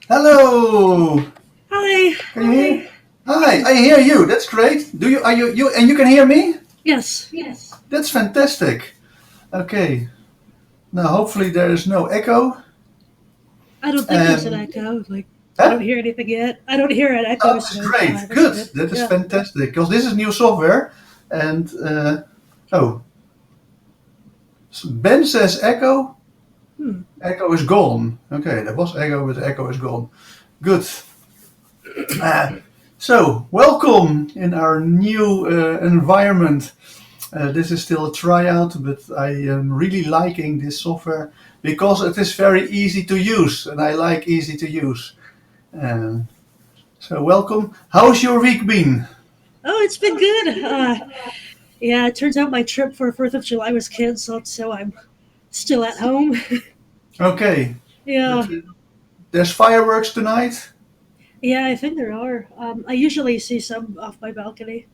Hello. Hi. Can you hear? Hi, I hear you. That's great. Do you? Are you? And you can hear me? Yes. That's fantastic. Okay. Now, hopefully, there is no echo. I don't think there's an Um, echo. I don't huh? hear anything yet. I don't hear an Oh, echo, that's so great. that's Good. good. That is Yeah. fantastic. Because this is new software, and oh, Ben says echo. Hmm. Echo is gone. Okay, there was echo, but the echo is gone. Good. Uh, so, welcome in our new environment. This is still a tryout, but I am really liking this software because it is very easy to use, and I like easy to use. Um, so, welcome. How's your week been? Oh, it's been good. Yeah, it turns out my trip for 4th of July was canceled, so I'm still at home. Okay, but Yeah. there's fireworks tonight. Yeah, I think there are. I usually see some off my balcony.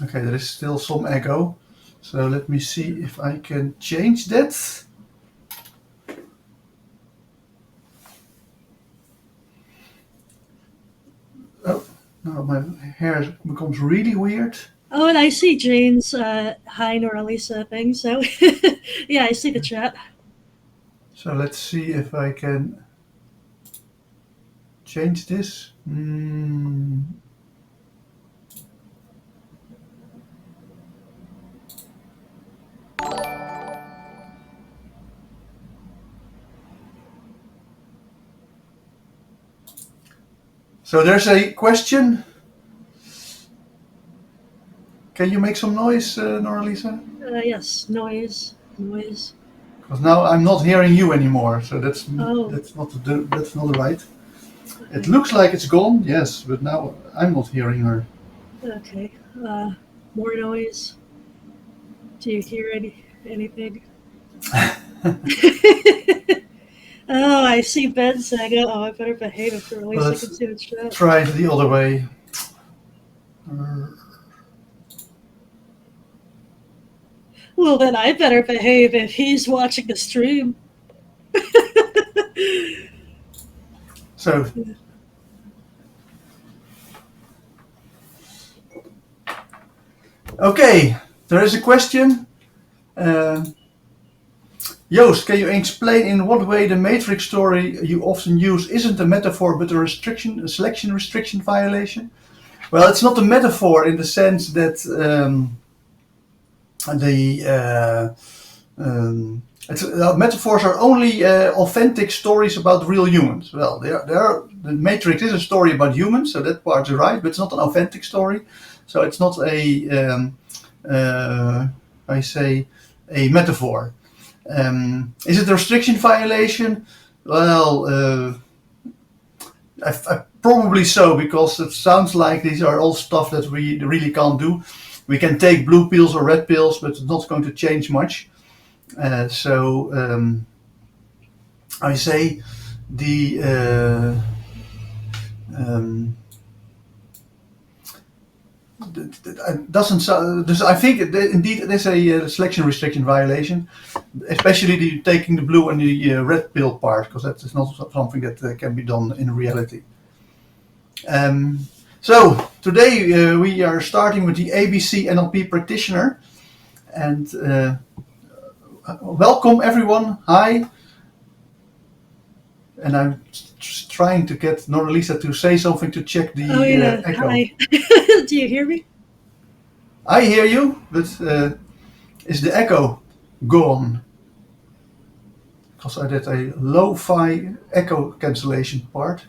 Okay, there is still some echo. So, let me see if I can change that. Oh, now my hair becomes really weird. Oh, and I see Jane's hi Nora Lisa thing, so yeah, I see the chat. So, let's see if I can change this. So there's a question. Can you make some noise, Nora Lisa? Yes, noise. Because now I'm not hearing you anymore. So that's Oh, that's not that's not right. It okay. looks like it's gone, yes, but now I'm not hearing her. Okay. More noise. Do you hear anything? Oh, I see Ben saying, "Oh, I better behave if at Well, least I let's can see the chat." try it the other way. Well, then I better behave if he's watching the stream. So okay, there is a question. Uh, Joost, can you explain in what way the matrix story you often use isn't a metaphor but a selection restriction violation? Well, it's not a metaphor in the sense that the metaphors are only authentic stories about real humans. Well, the Matrix is a story about humans, so that part is right, but it's not an authentic story. So it's not uh, I say, a metaphor. Is it a restriction violation? Well, probably so, because it sounds like these are all stuff that we really can't do. We can take blue pills or red pills, but it's not going to change much. So I say the um, doesn't. I think indeed it is a selection restriction violation, especially the taking the blue and the red pill part, because that is not something that can be done in reality. Um, so today we are starting with the ABC NLP practitioner, and welcome everyone. Hi, and I'm trying to get Nora Lisa to say something to check Oh the yeah, echo. hi. Do you hear me? I hear you, but is the echo gone? Because I did a lo-fi echo cancellation part.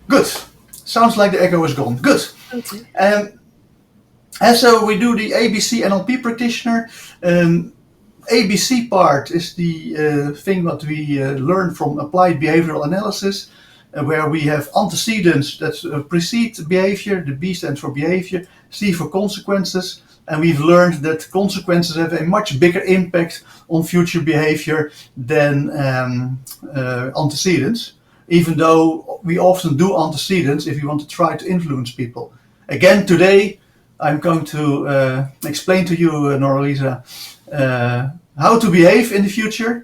Good. Sounds like the echo is gone. Good. Okay. Um, and so we do the ABC NLP practitioner. ABC part is the thing that we learn from applied behavioral analysis, where we have antecedents that precede behavior. The B stands for behavior, C for consequences, and we've learned that consequences have a much bigger impact on future behavior than antecedents, even though we often do antecedents if we want to try to influence people. Again, today I'm going to explain to you, Nora Lisa, how to behave in the future.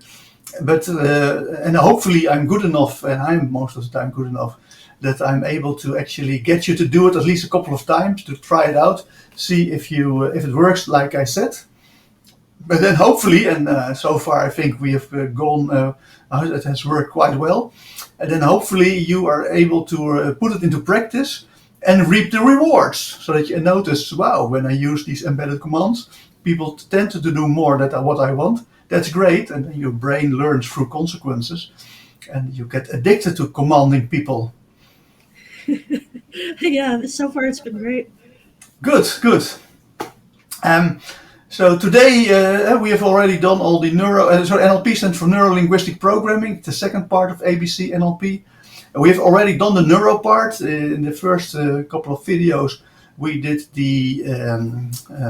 But and hopefully I'm good enough, and I'm most of the time good enough, that I'm able to actually get you to do it at least a couple of times, to try it out, see if it works like I said. But then hopefully, and so far I think we have it has worked quite well. And then hopefully you are able to put it into practice and reap the rewards, so that you notice, wow, when I use these embedded commands, people tend to do more than what I want. That's great, and then your brain learns through consequences, and you get addicted to commanding people. Yeah, so far it's been great. Good, good. So today we have already done all the NLP stands for Neuro Linguistic Programming, the second part of ABC NLP. We have already done the neuro part. In the first couple of videos, we did the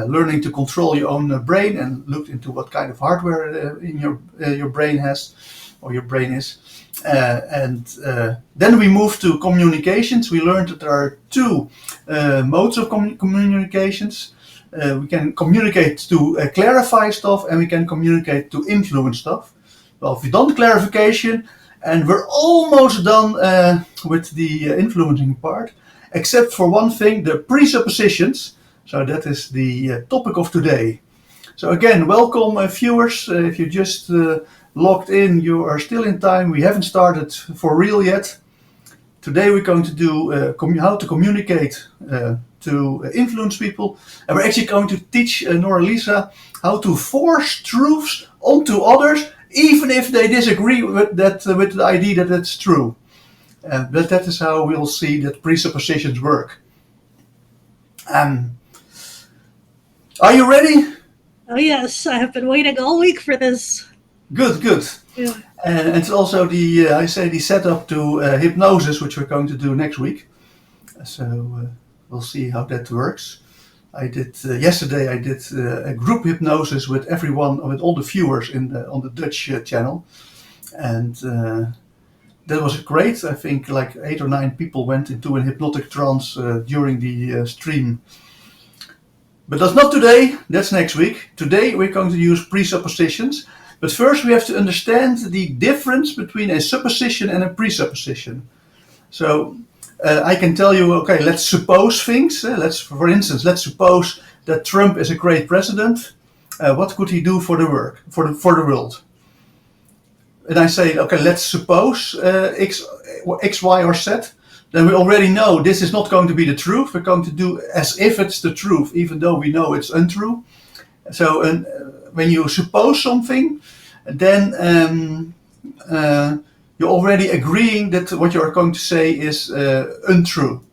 learning to control your own brain and looked into what kind of hardware in your brain has, or your brain is. And then we moved to communications. We learned that there are two modes of communications. We can communicate to clarify stuff, and we can communicate to influence stuff. Well, we've done the clarification, and we're almost done with the influencing part, except for one thing, the presuppositions. So that is the topic of today. So again, welcome viewers. If you just logged in, you are still in time. We haven't started for real yet. Today we're going to do how to communicate to influence people. And we're actually going to teach Nora Lisa how to force truths onto others, even if they disagree with the idea that it's true. But that is how we'll see that presuppositions work. Are you ready? Oh yes, I have been waiting all week for this. Good, good. Yeah. And it's also the setup to hypnosis, which we're going to do next week. So we'll see how that works. I did yesterday. I did a group hypnosis with all the viewers on the Dutch channel, and that was great. I think like 8 or 9 people went into a hypnotic trance during the stream. But that's not today. That's next week. Today we're going to use presuppositions. But first we have to understand the difference between a supposition and a presupposition. So I can tell you, okay, let's suppose things. For instance, let's suppose that Trump is a great president. What could he do for the world? And I say, okay, let's suppose X, Y, or Z. Then we already know this is not going to be the truth. We're going to do as if it's the truth, even though we know it's untrue. So when you suppose something, then you're already agreeing that what you're going to say is untrue.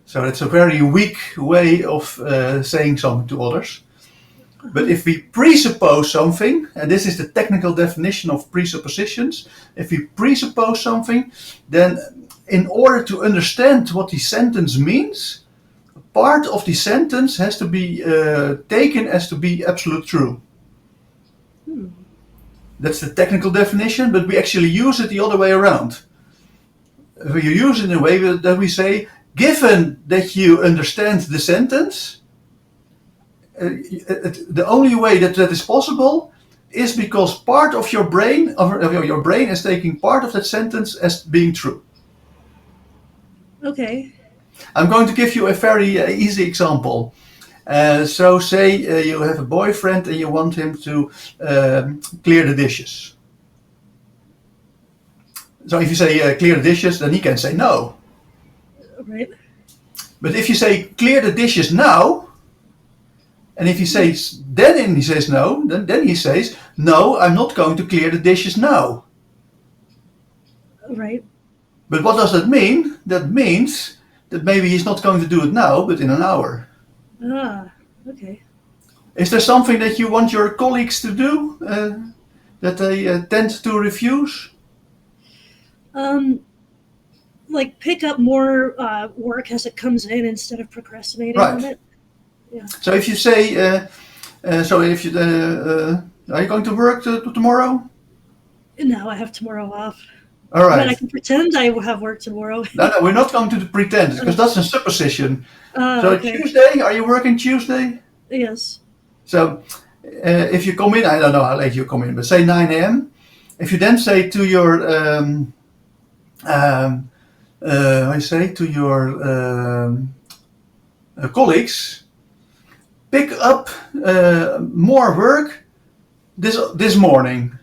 So it's a very weak way of saying something to others. But if we presuppose something, and this is the technical definition of presuppositions, if we presuppose something, then in order to understand what the sentence means, part of the sentence has to be taken as to be absolute true. That's the technical definition, but we actually use it the other way around. We use it in a way that we say, given that you understand the sentence, the only way that is possible is because part of your brain, is taking part of that sentence as being true. Okay. I'm going to give you a very easy example. So say you have a boyfriend and you want him to clear the dishes. So if you say clear the dishes, then he can say no. Right. But if you say clear the dishes now, and if he says no, then he says, no, I'm not going to clear the dishes now. Right. But what does that mean? That means that maybe he's not going to do it now, but in an hour. Ah, okay. Is there something that you want your colleagues to do that they tend to refuse? Like pick up more work as it comes in instead of procrastinating on it. Yeah. So if you say, are you going to work tomorrow? No, I have tomorrow off. All right. But I can pretend I will have work tomorrow. No, we're not going to pretend, because that's a supposition. So okay. Tuesday, are you working Tuesday? Yes. So if you come in, I don't know how late you come in, but say 9 a.m. If you then say to your I say to your colleagues, pick up more work this morning,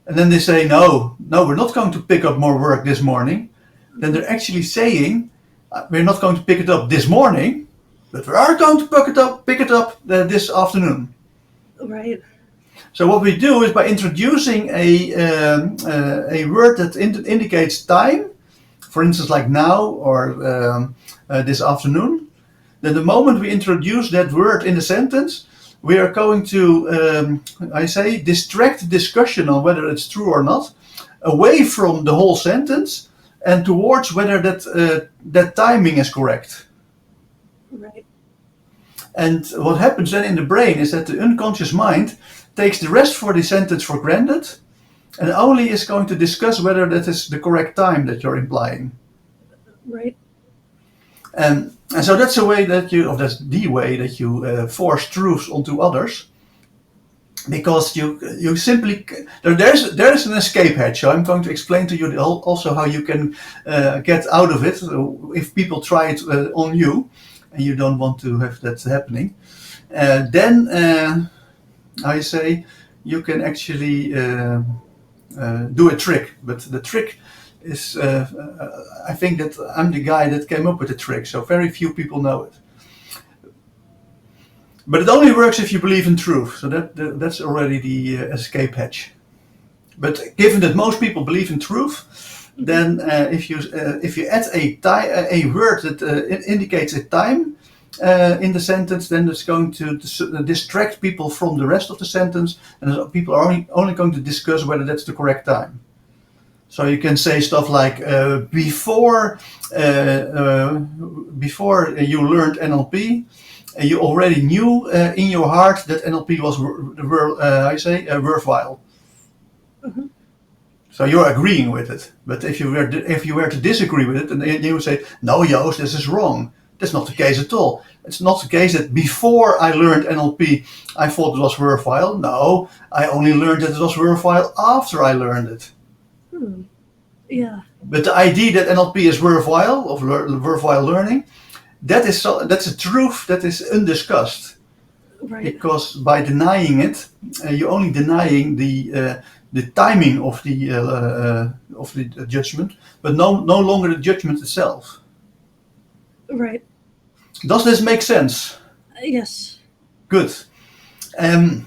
and then they say no, we're not going to pick up more work this morning. Then they're actually saying we're not going to pick it up this morning, but we are going to pick it up this afternoon. Right. So what we do is by introducing a word that indicates time, for instance, like now or this afternoon. Then the moment we introduce that word in the sentence, we are going to, distract the discussion on whether it's true or not, away from the whole sentence and towards whether that timing is correct. Right. And what happens then in the brain is that the unconscious mind takes the rest for the sentence for granted and only is going to discuss whether that is the correct time that you're implying. Right. And so that's the way that you force truths onto others, because you simply there is an escape hatch. So I'm going to explain to you also how you can get out of it if people try it on you, and you don't want to have that happening. Then I say you can actually do a trick, but the trick is I think that I'm the guy that came up with the trick, so very few people know it. But it only works if you believe in truth, so that's already the escape hatch. But given that most people believe in truth, then if you add a word that indicates a time in the sentence, then it's going to distract people from the rest of the sentence, and people are only going to discuss whether that's the correct time. So you can say stuff like before you learned NLP, you already knew in your heart that NLP was worthwhile. Mm-hmm. So you're agreeing with it. But if you were to disagree with it, and you would say, "No, Joost, this is wrong." That's not the case at all. It's not the case that before I learned NLP, I thought it was worthwhile. No, I only learned that it was worthwhile after I learned it. Yeah. But the idea that NLP is worthwhile, worthwhile learning, that's a truth that is undiscussed. Right. Because by denying it, you're only denying the timing of the judgment, but no longer the judgment itself. Right. Does this make sense? Yes. Good. And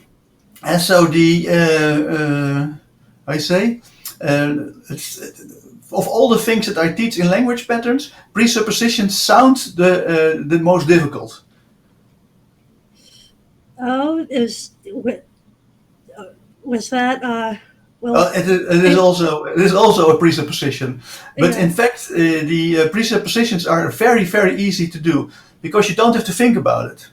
so of all the things that I teach in language patterns, presuppositions sound the most difficult. Oh, was that well? It is also a presupposition, but Yeah. in fact, the presuppositions are very, very easy to do because you don't have to think about it.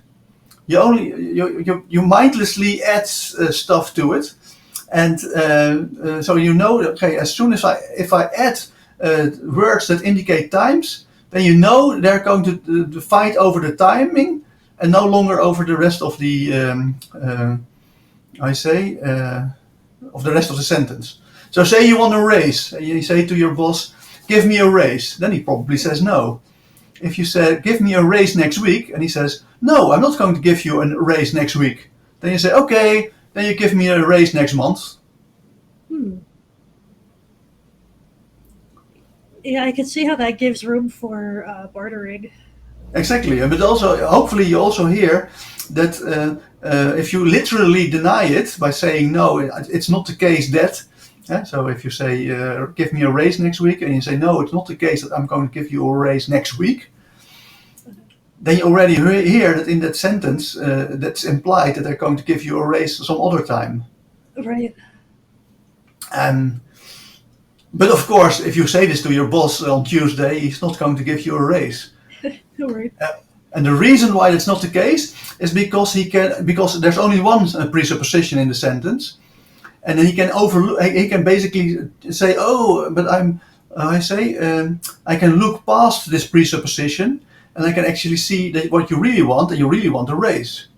You mindlessly add stuff to it, and so okay, as soon as if I add words that indicate times, then they're going to fight over the timing and no longer over the rest of the of the rest of the sentence. So say you want a raise, and you say to your boss, "Give me a raise," then he probably says no. If you say, "Give me a raise next week," and he says, "No, I'm not going to give you a raise next week," then you say, "Okay, then you give me a raise next month." Yeah, I can see how that gives room for bartering. Exactly, but also hopefully you also hear that if you literally deny it by saying no, it's not the case that. So if you say give me a raise next week, and you say no, it's not the case that I'm going to give you a raise next week, then you already hear that in that sentence that's implied that they're going to give you a raise some other time. Right. But of course, if you say this to your boss on Tuesday, he's not going to give you a raise. Right. And the reason why that's not the case is because there's only one presupposition in the sentence, and then he can basically say, "Oh, but I can look past this presupposition, and I can actually see that what you really want, and you really want a raise."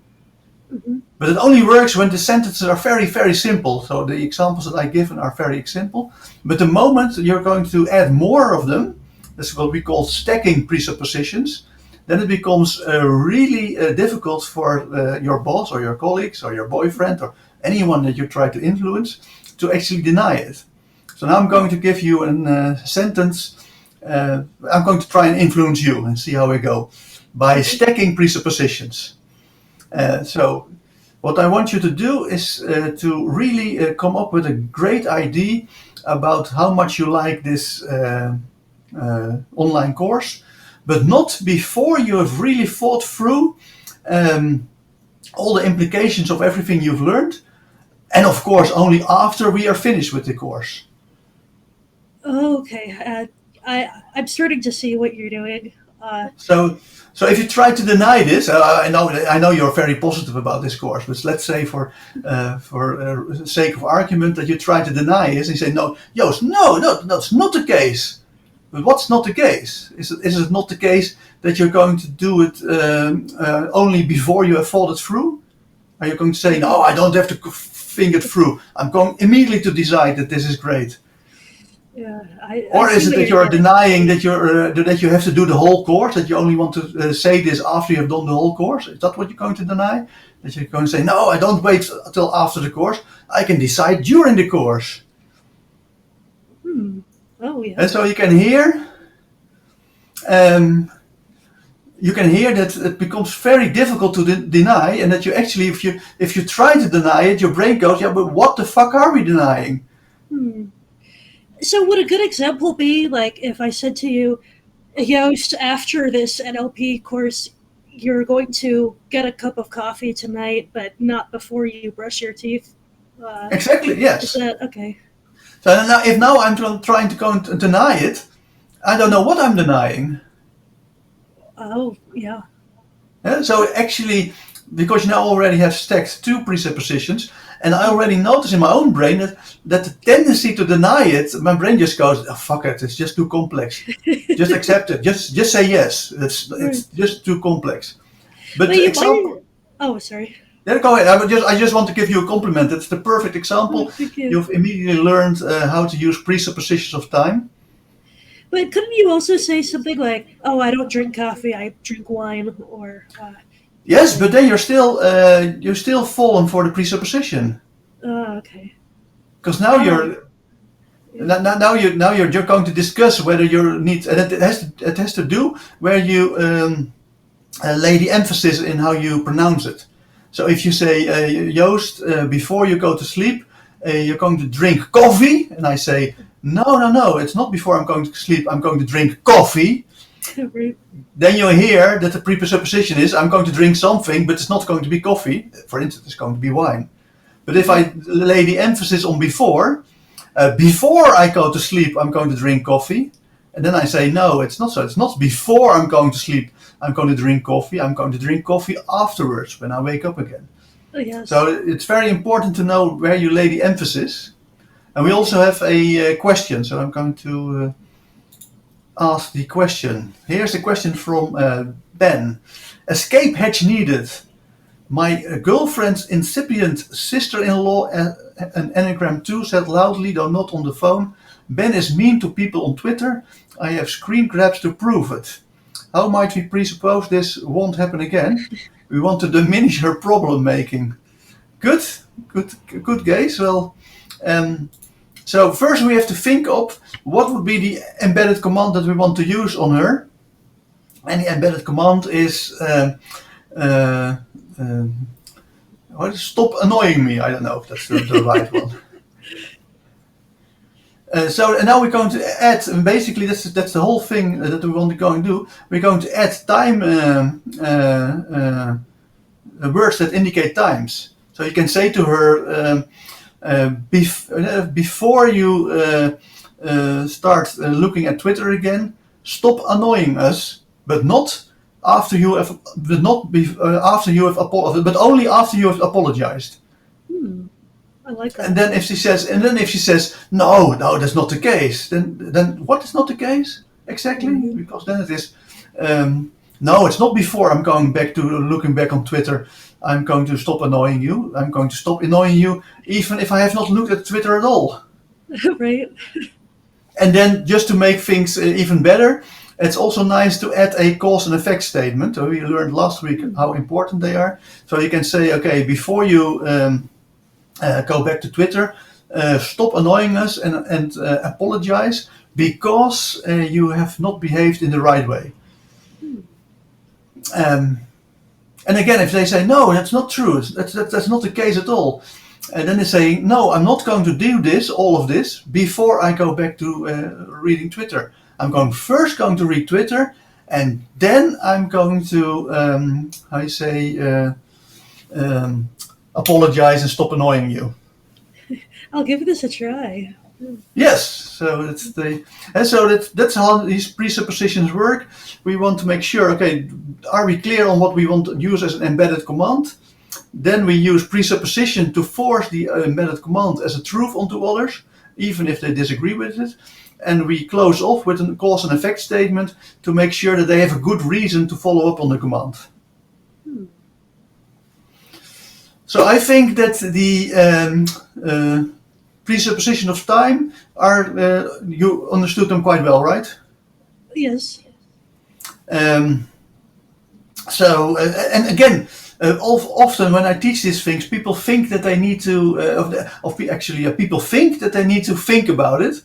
Mm-hmm. But it only works when the sentences are very, very simple. So the examples that I given are very simple. But the moment you're going to add more of them, that's what we call stacking presuppositions, then it becomes really difficult for your boss or your colleagues or your boyfriend or anyone that you try to influence to actually deny it. So now I'm going to give you a sentence. I'm going to try and influence you and see how we go by stacking presuppositions. So what I want you to do is to really come up with a great idea about how much you like this online course, but not before you have really thought through all the implications of everything you've learned, and of course only after we are finished with the course. Okay, I'm starting to see what you're doing. So if you try to deny this, I know you're very positive about this course, but let's say for sake of argument that you try to deny this and you say, no, Joost, no, that's not the case. But what's not the case? Is it not the case that you're going to do it only before you have thought it through? Are you going to say, no, I don't have to think it through. I'm going immediately to decide that this is great. Yeah, or is it that you're denying that you have to do the whole course, that you only want to say this after you have done the whole course? Is that what you're going to deny? That you're going to say, no, I don't wait until after the course. I can decide during the course. Oh, yeah. And so you can hear that it becomes very difficult to deny, and that you actually, if you try to deny it, your brain goes, yeah, but what the fuck are we denying? So would a good example be like if I said to you, Joost, after this NLP course, you're going to get a cup of coffee tonight, but not before you brush your teeth? Exactly, yes. Is that okay? So if I'm trying to go and deny it, I don't know what I'm denying. Oh, yeah. So actually, because you now already have stacked two presuppositions, and I already notice in my own brain that the tendency to deny it, my brain just goes, oh, fuck it, it's just too complex. Just accept it. Just say yes. It's just too complex. But oh, sorry. Yeah, go ahead. I just want to give you a compliment. It's the perfect example. Thank you. You've immediately learned how to use presuppositions of time. But couldn't you also say something like, oh, I don't drink coffee, I drink wine, or... Yes, but then you're still fallen for the presupposition. Okay. Because now you're going to discuss whether you need, and it has to do where you lay the emphasis in how you pronounce it. So if you say, Joost, before you go to sleep, you're going to drink coffee, and I say, no, it's not before I'm going to sleep, I'm going to drink coffee. Right. Then you hear that the presupposition is I'm going to drink something, but it's not going to be coffee. For instance, it's going to be wine. But if I lay the emphasis on before I go to sleep, I'm going to drink coffee. And then I say, no, it's not so. It's not before I'm going to sleep, I'm going to drink coffee. I'm going to drink coffee afterwards when I wake up again. Oh, yes. So it's very important to know where you lay the emphasis. And we also have a question. So I'm going to... ask the question. Here's a question from Ben. Escape hatch needed. My girlfriend's incipient sister-in-law, an Enneagram 2, said loudly, though not on the phone, Ben is mean to people on Twitter. I have screen grabs to prove it. How might we presuppose this won't happen again? We want to diminish her problem making. Good guys. Well, so first we have to think of what would be the embedded command that we want to use on her. And the embedded command is stop annoying me. I don't know if that's the right one. So now we're going to add, and basically that's the whole thing that we want to go and do. We're going to add time words that indicate times. So you can say to her, before you start looking at Twitter again, stop annoying us, but not after you have, but only after you have apologized. I like that. And then if she says, no, that's not the case, then what is not the case exactly? Mm-hmm. Because then it is, no, it's not before I'm going back to looking back on Twitter. I'm going to stop annoying you. I'm going to stop annoying you even if I have not looked at Twitter at all. Right. And then just to make things even better, it's also nice to add a cause and effect statement. So we learned last week how important they are. So you can say, okay, before you go back to Twitter, stop annoying us and apologize because you have not behaved in the right way. And again, if they say, no, that's not true, that's not the case at all, and then they say, no, I'm not going to do all of this, before I go back to reading Twitter. I'm first going to read Twitter, and then I'm going to, apologize and stop annoying you. I'll give this a try. Yes, so that's how these presuppositions work. We want to make sure, okay, are we clear on what we want to use as an embedded command? Then we use presupposition to force the embedded command as a truth onto others, even if they disagree with it. And we close off with a cause and effect statement to make sure that they have a good reason to follow up on the command. So I think that the presupposition of time you understood them quite well, right? Yes. And again, often when I teach these things, people think that they need to, people think that they need to think about it.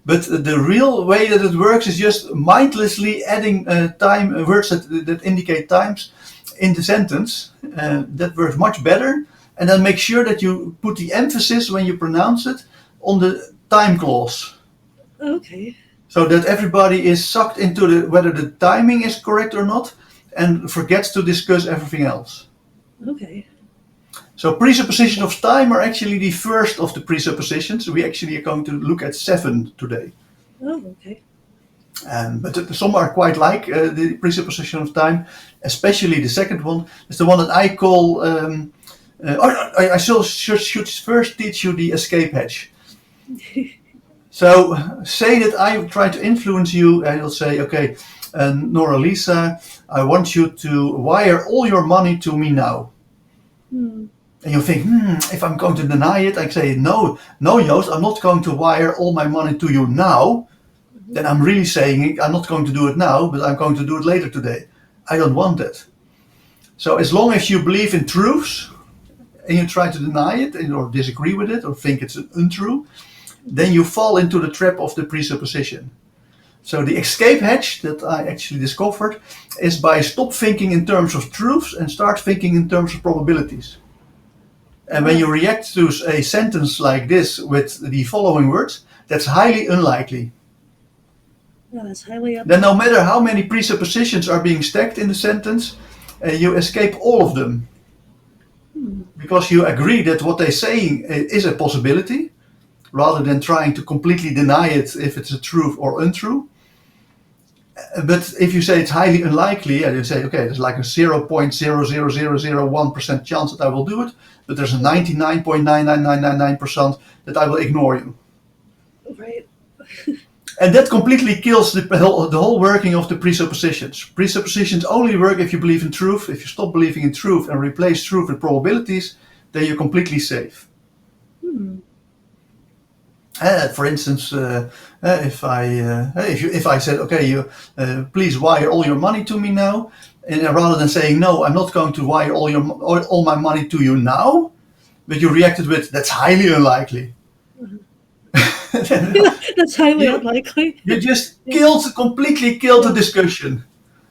But the real way that it works is just mindlessly adding words that indicate times in the sentence. That works much better. And then make sure that you put the emphasis when you pronounce it on the time clause. Okay. So that everybody is sucked into whether the timing is correct or not, and forgets to discuss everything else. Okay. So presupposition of time are actually the first of the presuppositions. We actually are going to look at 7 today. Oh, okay. But some are quite like the presupposition of time, especially the second one. It's the one that I call, I should first teach you the escape hatch. So say that I try to influence you, and you'll say, okay, Nora Lisa, I want you to wire all your money to me now. And you think, if I'm going to deny it, I say, no, Joost, I'm not going to wire all my money to you now. Then I'm really saying, I'm not going to do it now, but I'm going to do it later today. I don't want that. So as long as you believe in truths, and you try to deny it, or disagree with it, or think it's untrue, then you fall into the trap of the presupposition. So the escape hatch that I actually discovered is by stop thinking in terms of truths and start thinking in terms of probabilities. And when you react to a sentence like this with the following words, that's highly unlikely. Yeah, that's highly unlikely. Then no matter how many presuppositions are being stacked in the sentence, you escape all of them. Because you agree that what they're saying is a possibility, rather than trying to completely deny it if it's a truth or untrue. But if you say it's highly unlikely, and you say, okay, there's like a 0.00001% chance that I will do it, but there's a 99.99999% that I will ignore you. Right. And that completely kills the whole working of the presuppositions. Presuppositions only work if you believe in truth. If you stop believing in truth and replace truth with probabilities, then you're completely safe. For instance, if I said, okay, please wire all your money to me now, and rather than saying no, I'm not going to wire all my money to you now, but you reacted with, that's highly unlikely. That's highly unlikely. You just completely killed the discussion.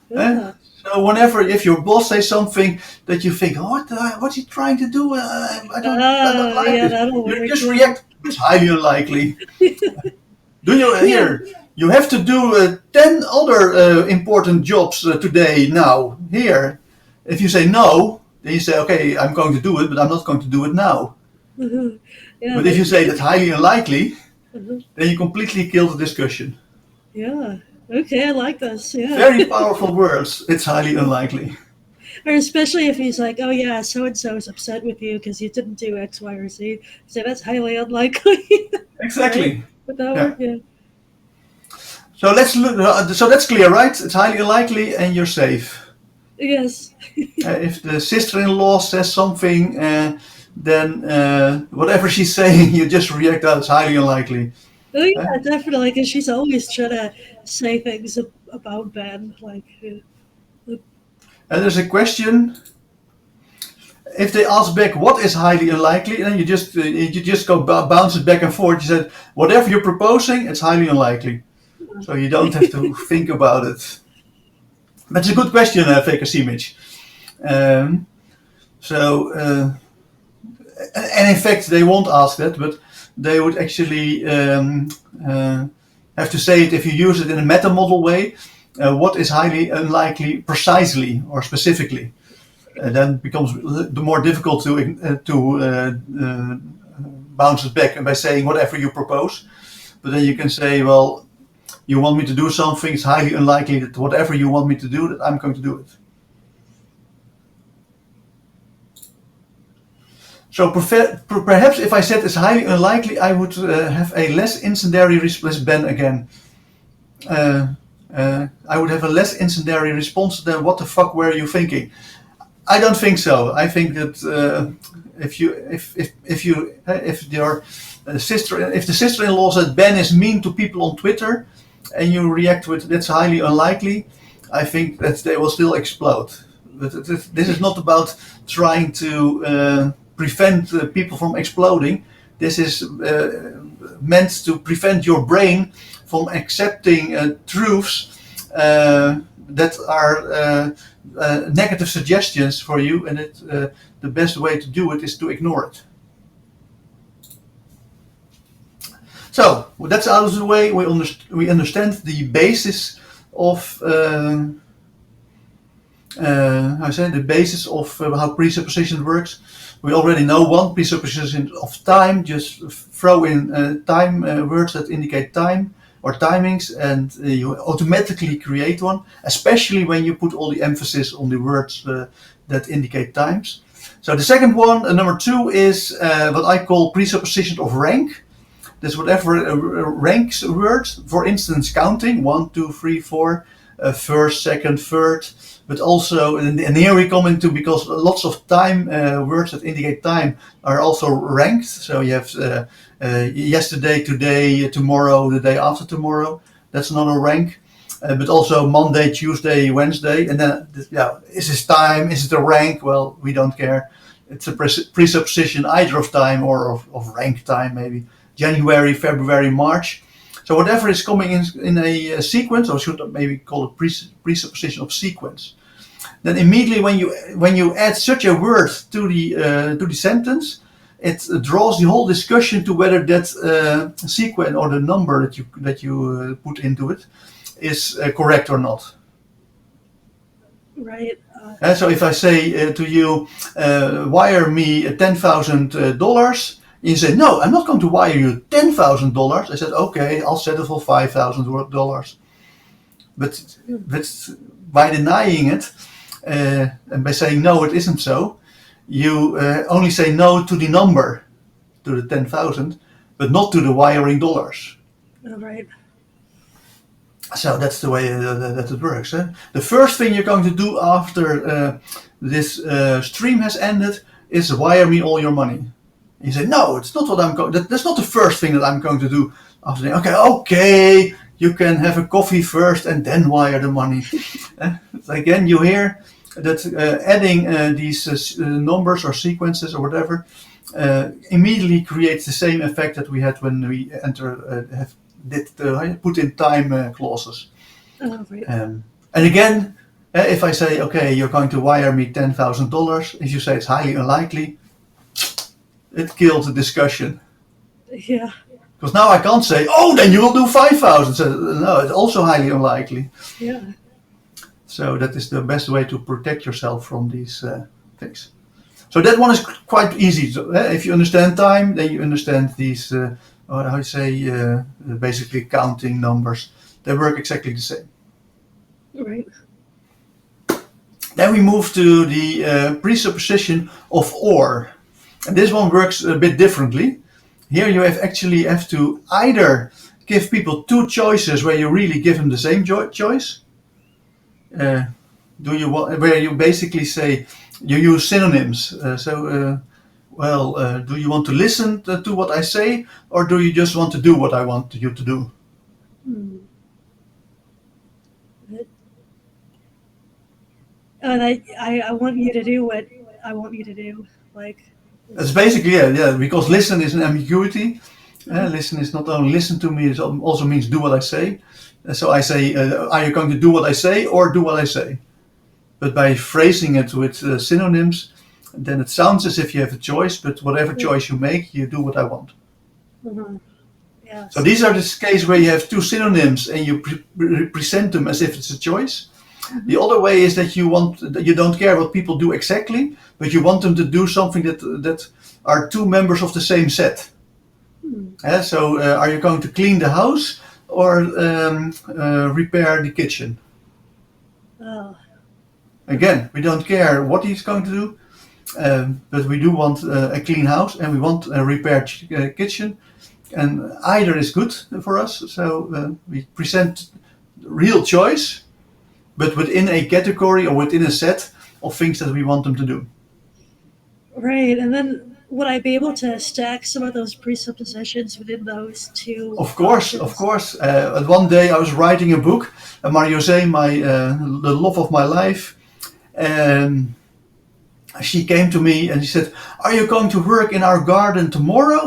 Yeah. So if your boss says something that you think, what's he trying to do? I don't like it. You just react, it's highly unlikely. You have to do 10 other important jobs today now, here. If you say no, then you say, okay, I'm going to do it, but I'm not going to do it now. Yeah, but if you say that's highly unlikely, then you completely kill the discussion. Yeah. Okay, I like this. Yeah. Very powerful words. It's highly unlikely. Or especially if he's like, oh yeah, so and so is upset with you because you didn't do X, Y, or Z. So that's highly unlikely. Exactly. Right? Yeah. So let's look. So that's clear, right? It's highly unlikely, and you're safe. Yes. If the sister-in-law says something, then whatever she's saying, you just react out. It's highly unlikely. Oh Uh, yeah, definitely. Because she's always trying to say things about Ben. Like, and there's a question. If they ask back what is highly unlikely, then you just go bounce it back and forth. You said whatever you're proposing, it's highly unlikely. So you don't have to think about it. But it's a good question, Faker Simic. Um, so, and in fact, they won't ask that, but they would actually have to say it if you use it in a meta model way. What is highly unlikely precisely or specifically? Then it becomes the more difficult to bounce it back and by saying whatever you propose. But then you can say, well, you want me to do something, it's highly unlikely that whatever you want me to do, that I'm going to do it. So perhaps if I said it's highly unlikely, I would have a less incendiary response. Ben again. I would have a less incendiary response than what the fuck were you thinking? I don't think so. I think that if the sister-in-law said Ben is mean to people on Twitter, and you react with that's highly unlikely, I think that they will still explode. But this is not about trying to prevent people from exploding. This is meant to prevent your brain from accepting truths that are negative suggestions for you, and the best way to do it is to ignore it. So that's out of the way. We understand the basis of the basis of how presupposition works. We already know one presupposition of time. Just throw in time words that indicate time or timings, and you automatically create one, especially when you put all the emphasis on the words that indicate times. So the second one, number 2, is what I call presupposition of rank. That's whatever ranks words. For instance, counting 1, 2, 3, 4, first, second, third. But also, and here we come into, because lots of time words that indicate time are also ranked. So you have yesterday, today, tomorrow, the day after tomorrow. That's another rank. But also Monday, Tuesday, Wednesday. And then, is this time? Is it a rank? Well, we don't care. It's a presupposition either of time or of rank time, maybe. January, February, March. So whatever is coming in a sequence, or should I maybe call it presupposition of sequence. Then immediately when you add such a word to the sentence, it draws the whole discussion to whether that sequence or the number that you put into it is correct or not. right. So if I say to you, wire me $10,000. You say, no, I'm not going to wire you $10,000. I said, okay, I'll settle for $5,000. But by denying it, and by saying, no, it isn't so, you only say no to the number, to the 10,000, but not to the wiring dollars. Right. So that's the way that it works. The first thing you're going to do after this stream has ended is wire me all your money. You say, no, it's not what I'm going. That's not the first thing that I'm going to do after the. Okay, you can have a coffee first and then wire the money. Again, you hear that adding these numbers or sequences or whatever immediately creates the same effect that we had when we put in time clauses. Oh, right. And again, if I say, okay, you're going to wire me $10,000, if you say it's highly unlikely, it kills the discussion. Yeah. Because now I can't say, oh, then you will do 5,000. So, no, it's also highly unlikely. Yeah. So that is the best way to protect yourself from these things. So that one is quite easy. So, if you understand time, then you understand these, basically counting numbers. They work exactly the same. Right. Then we move to the presupposition of or. And this one works a bit differently. Here you have to either give people two choices where you really give them the same choice. Do you want where you basically say you use synonyms? Do you want to listen to what I say, or do you just want to do what I want you to do? Hmm. I want you to do what I want you to do. Like, It's it's, basically yeah. Because listen is an ambiguity. uh, Listen is not only listen to me; it also means do what I say. So I say, are you going to do what I say, or do what I say? But by phrasing it with synonyms, then it sounds as if you have a choice. But whatever choice you make, you do what I want. uh yeah. So these are the case where you have two synonyms and you present them as if it's a choice. Mhm. The other way is that you don't care what people do exactly, but you want them to do something that are two members of the same set. Hmm. Are you going to clean the house or repair the kitchen? Oh, Again, we don't care what he's going to do, but we do want a clean house and we want a repaired kitchen, and either is good for us. So we present real choice, but within a category or within a set of things that we want them to do. right. And then would I be able to stack some of those presuppositions within those two Of course, of options? course. At one day I was writing a book, Marie-José, the love of my life, and she came to me and she said, "Are you going to work in our garden tomorrow?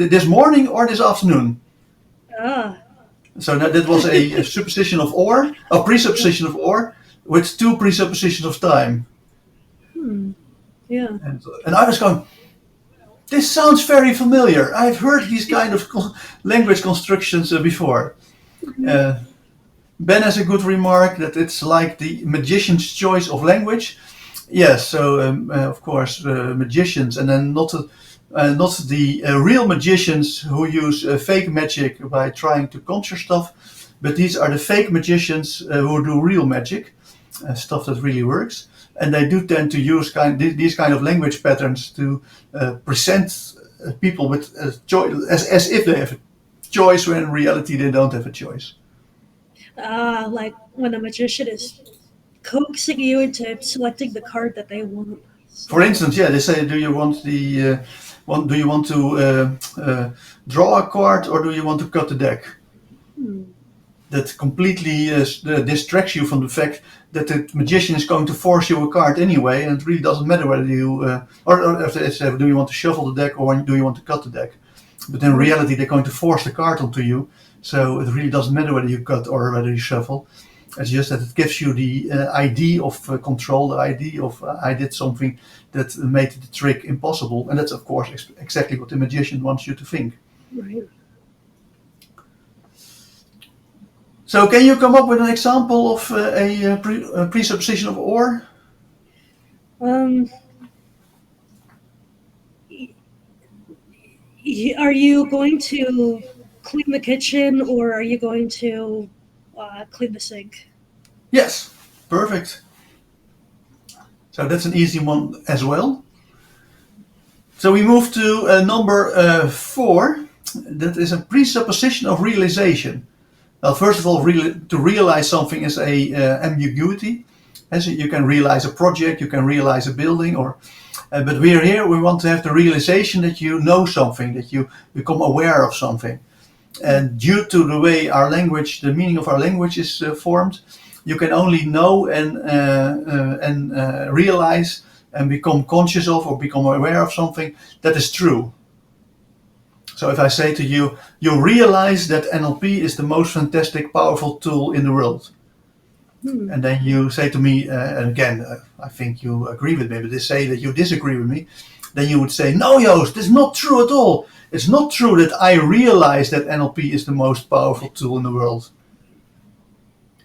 This morning or this afternoon?" Ah, So that was a supposition of or, a presupposition of or, with two presuppositions of time. hmm. Yeah. And I was going, this sounds very familiar. I've heard these kind of language constructions before. Mhm. Uh, Ben has a good remark that it's like the magician's choice of language. Yes, so of course, magicians, and then not the real magicians who use fake magic by trying to conjure stuff, but these are the fake magicians who do real magic, stuff that really works, and they do tend to use these kind of language patterns to present people with a choice as if they have a choice, when in reality they don't have a choice. Like when a magician is coaxing you into selecting the card that they want. For So, instance, yeah, they say, do you want do you want to draw a card or do you want to cut the deck? hmm. That completely distracts you from the fact that the magician is going to force you a card anyway, and it really doesn't matter whether you or if they say, do you want to shuffle the deck or do you want to cut the deck? But in Right. reality, they're going to force the card onto you, so it really doesn't matter whether you cut or whether you shuffle. It's just that it gives you the idea of control, the idea of I did something that made the trick impossible, and that's of course exactly what the magician wants you to think. Right. So, can you come up with an example of a presupposition of or? Um, are you going to clean the kitchen or are you going to clean the sink? Yes, perfect. So that's an easy one as well. So we move to number 4. That is a presupposition of realization. Well, first of all, to realize something is a ambiguity. As you can realize a project, you can realize a building, but we're here. We want to have the realization that you know something, that you become aware of something. And due to the way our language, the meaning of our language is formed, you can only know and realize and become conscious of or become aware of something that is true. So if I say to you, you realize that NLP is the most fantastic, powerful tool in the world. Hmm. And then you say to me, and again, I think you agree with me, but they say that you disagree with me, then you would say, no, Joost, that's not true at all. It's not true that I realize that NLP is the most powerful tool in the world.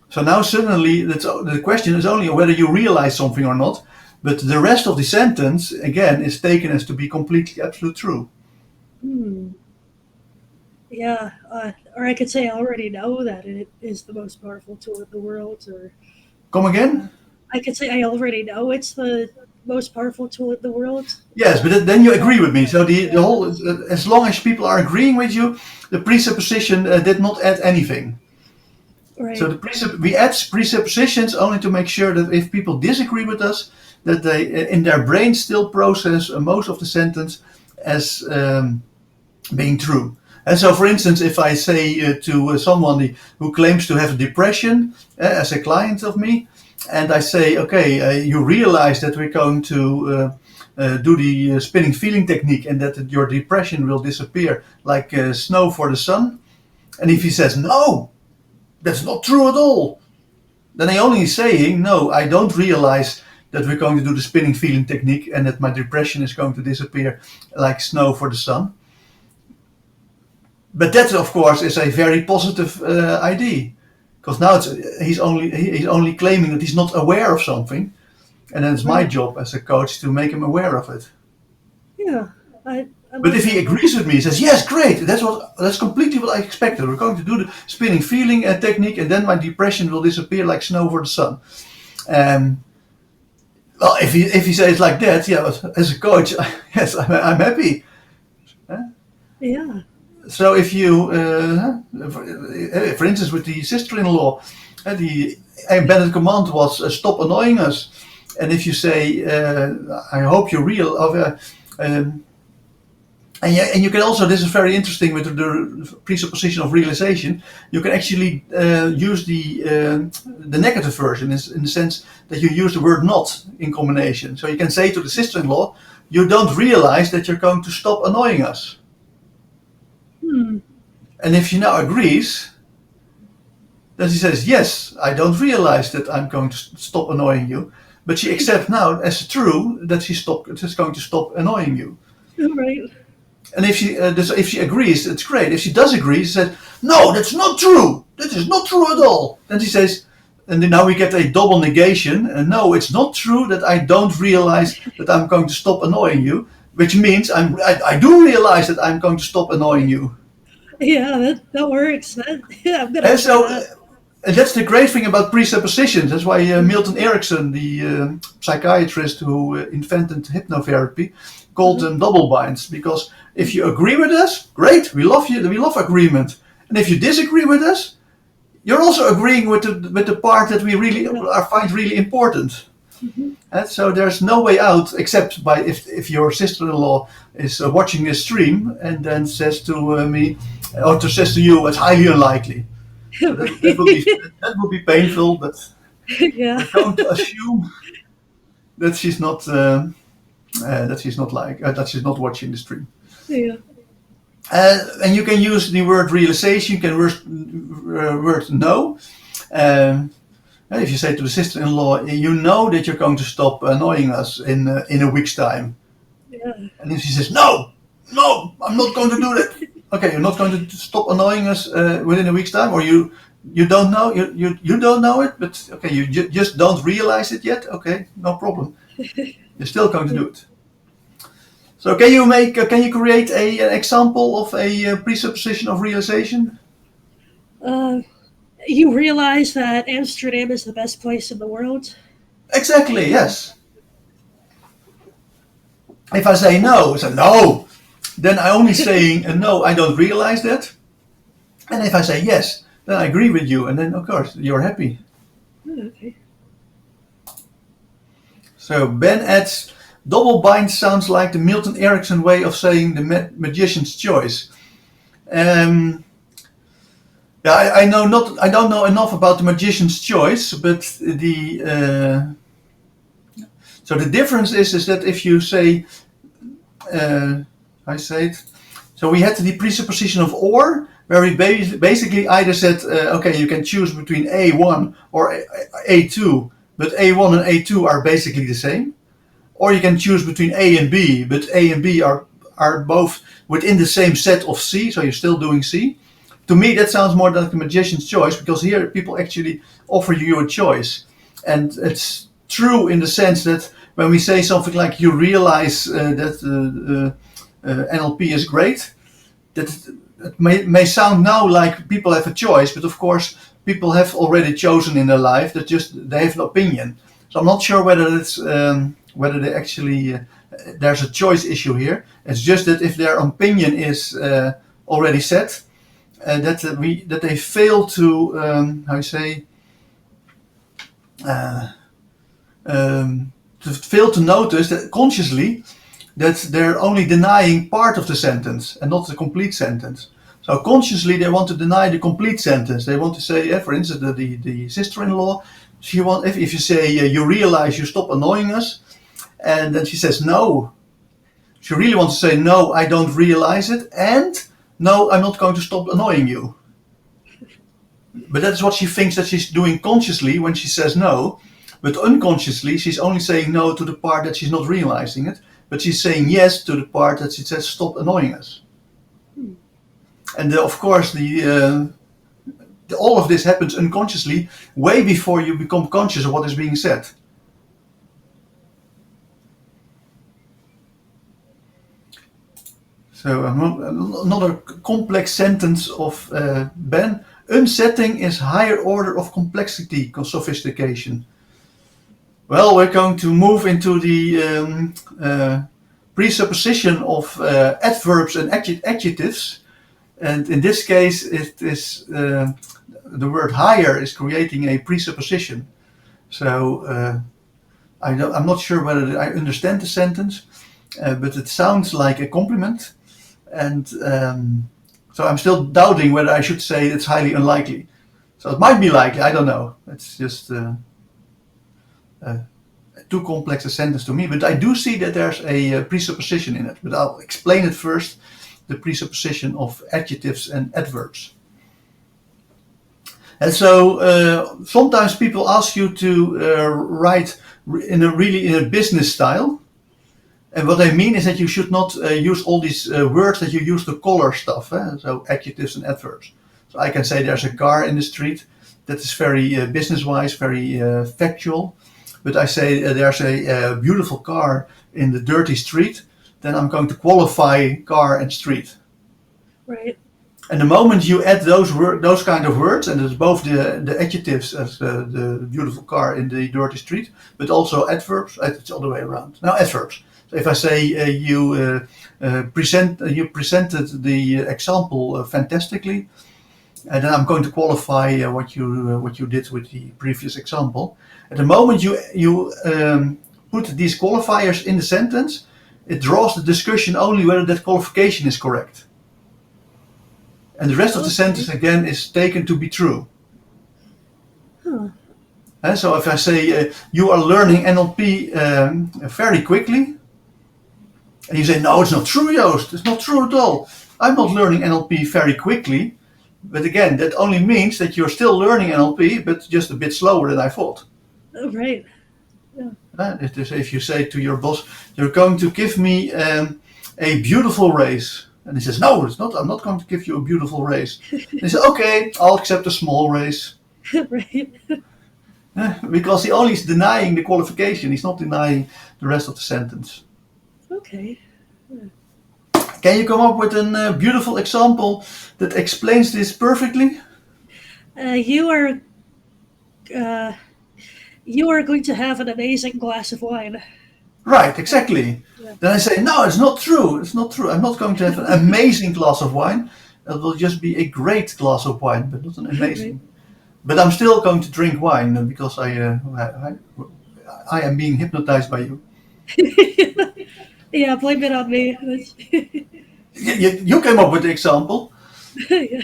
So now suddenly the question is only whether you realize something or not, but the rest of the sentence, again, is taken as to be completely absolute true. Hmm. Yeah. Or I could say I already know that it is the most powerful tool in the world, or Come again? uh, I could say I already know it's the most powerful tool in the world. Yes, but then you agree with me. So the whole, as long as people are agreeing with you, the presupposition did not add anything. So Right. we add presuppositions only to make sure that if people disagree with us, that they in their brain still process most of the sentence as being true. And so, for instance, if I say to someone who claims to have depression as a client of me, and I say, okay, you realize that we're going to do the spinning feeling technique and that your depression will disappear like snow for the sun. And if he says, no, that's not true at all, then I only saying, no, I don't realize that we're going to do the spinning feeling technique and that my depression is going to disappear like snow for the sun. But that, of course, is a very positive idea, because now he's only claiming that he's not aware of something, and then it's my Right. job as a coach to make him aware of it. Yeah. I But like if he that. agrees with me, he says, "Yes, great. That's completely what I expected. We're going to do the spinning feeling technique, and then my depression will disappear like snow for the sun." Um, well, if he says like that, yeah, as a coach, yes, I'm happy. Yeah. So if you, for instance, with the sister-in-law, the embedded command was stop annoying us. And if you say, I hope you real, and you can also, this is very interesting with the presupposition of realization, you can actually use the negative version in the sense that you use the word not in combination. So you can say to the sister-in-law, you don't realize that you're going to stop annoying us. Hmm. And if she now agrees, then she says, yes, I don't realize that I'm going to stop annoying you. But she accepts now as true that she's going to stop annoying you. Right. And if she agrees, it's great. If she does agree, she says, no, that's not true. That is not true at all. Then she says, and then now we get a double negation. And no, it's not true that I don't realize that I'm going to stop annoying you, which means I do realize that I'm going to stop annoying you. Yeah, that works. Yeah, I'm gonna And try so that. and that's the great thing about presuppositions. That's why Milton Erickson, the psychiatrist who invented hypnotherapy, called them double binds. Because if you agree with us, great, we love you, we love agreement. And if you disagree with us, you're also agreeing with the part that we really Yeah. find really important. Hmm. And so there's no way out except by if your sister-in-law is watching this stream and then says to me, or says to you, it's highly unlikely. So that will be painful, but Yeah. we're going to assume that that she's not watching the stream. Yeah. And you can use the word realization. You can word no. If you say to the sister-in-law, you know that you're going to stop annoying us in a week's time, Yeah. and if she says no, no, I'm not going to do that. Okay, you're not going to stop annoying us within a week's time, or you don't know you don't know it, but okay, you just don't realize it yet. Okay, no problem. You're still going to do it. So can you create an example of a presupposition of realization? Uh, you realize that Amsterdam is the best place in the world? Exactly. Yes. If I say no, I say no, then I only saying no. I don't realize that. And if I say yes, then I agree with you, and then of course you're happy. Okay. So Ben adds, double bind sounds like the Milton Erickson way of saying the magician's choice. Um, yeah, I don't know enough about the magician's choice, but so the difference is that if you say, I say it. So we had the presupposition of or, where we basically either said, okay, you can choose between A1 or A2, but A1 and A2 are basically the same. Or you can choose between A and B, but A and B are both within the same set of C, so you're still doing C. To me, that sounds more like the magician's choice, because here people actually offer you a choice. And it's true in the sense that when we say something like you realize that NLP is great, that it may sound now like people have a choice, but of course people have already chosen in their life, that just they have an opinion. So I'm not sure whether it's whether they actually there's a choice issue here. It's just that if their opinion is already set, that they fail to how you say uh, to fail to notice that consciously that they're only denying part of the sentence and not the complete sentence. So consciously they want to deny the complete sentence. They want to say, for instance, the sister-in-law, if you say you realize you stop annoying us, and then she says no. She really wants to say no, I don't realize it, and no, I'm not going to stop annoying you. But that's what she thinks that she's doing consciously when she says no. But unconsciously, she's only saying no to the part that she's not realizing it. But she's saying yes to the part that she says stop annoying us. And of course, all of this happens unconsciously, way before you become conscious of what is being said. So another complex sentence of Ben. Unsetting is higher order of complexity, sophistication. Well, we're going to move into the presupposition of adverbs and adjectives. And in this case, it is the word higher is creating a presupposition. So I'm not sure whether I understand the sentence, but it sounds like a compliment. And so I'm still doubting whether I should say it's highly unlikely. So it might be likely, I don't know. It's just too complex a sentence to me. But I do see that there's a presupposition in it. But I'll explain it first, the presupposition of adjectives and adverbs. And so sometimes people ask you to write in a business style. And what I mean is that you should not use all these words that you use to color stuff. So adjectives and adverbs. So I can say there's a car in the street. That is very business-wise, very factual. But I say there's a beautiful car in the dirty street. Then I'm going to qualify car and street. Right. And the moment you add those kind of words, and it's both the adjectives as the beautiful car in the dirty street, but also adverbs. It's all the way around. Now adverbs. So if I say you presented the example fantastically, and then I'm going to qualify what you did with the previous example. At the moment you put these qualifiers in the sentence, it draws the discussion only whether that qualification is correct. And the rest of the sentence again is taken to be true. Huh. And so if I say you are learning NLP very quickly, and you say no, it's not true, Joost, it's not true at all. I'm not learning NLP very quickly, but again, that only means that you're still learning NLP, but just a bit slower than I thought. Oh, right. Yeah. If you say to your boss, you're going to give me a beautiful raise. And he says, no, it's not. I'm not going to give you a beautiful raise. And he says, okay, I'll accept a small raise. Right. Because he only is denying the qualification. He's not denying the rest of the sentence. Okay. Can you come up with a beautiful example that explains this perfectly? You are going to have an amazing glass of wine. Right, exactly. Yeah. Then I say, no, it's not true. It's not true. I'm not going to have an amazing glass of wine. It will just be a great glass of wine, but not an amazing. Right. But I'm still going to drink wine because I am being hypnotized by you. Yeah, blame it on me. You came up with the example. Yeah.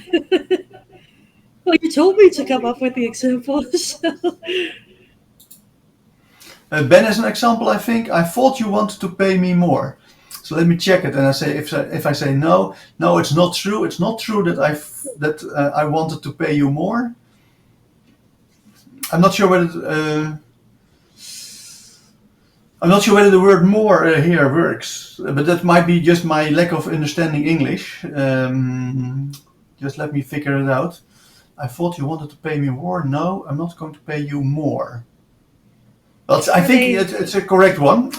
Well, you told me to come up with the example. So. Ben has an example, I think. I thought you wanted to pay me more. So let me check it. And I say, if I say no, it's not true. It's not true that I wanted to pay you more. I'm not sure whether the word more here works, but that might be just my lack of understanding English. Just let me figure it out. I thought you wanted to pay me more. No, I'm not going to pay you more. Well, I think it's a correct one.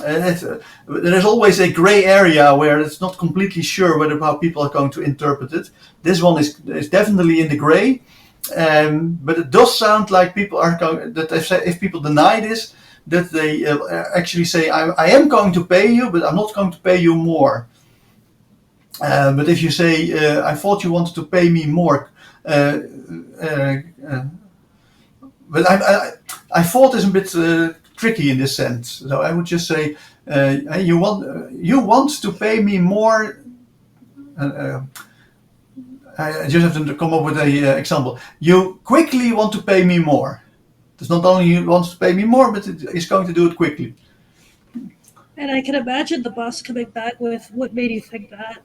There's always a gray area where it's not completely sure how people are going to interpret it. This one is definitely in the gray, but it does sound like people are going, that if people deny this, that they actually say, I am going to pay you, but I'm not going to pay you more. But if you say, I thought you wanted to pay me more, uh, uh, uh, but I thought is a bit tricky in this sense. So I would just say, you want to pay me more. Uh, I just have to come up with a example. You quickly want to pay me more. It's not only you want to pay me more, but it is going to do it quickly. And I can imagine the boss coming back with, what made you think that?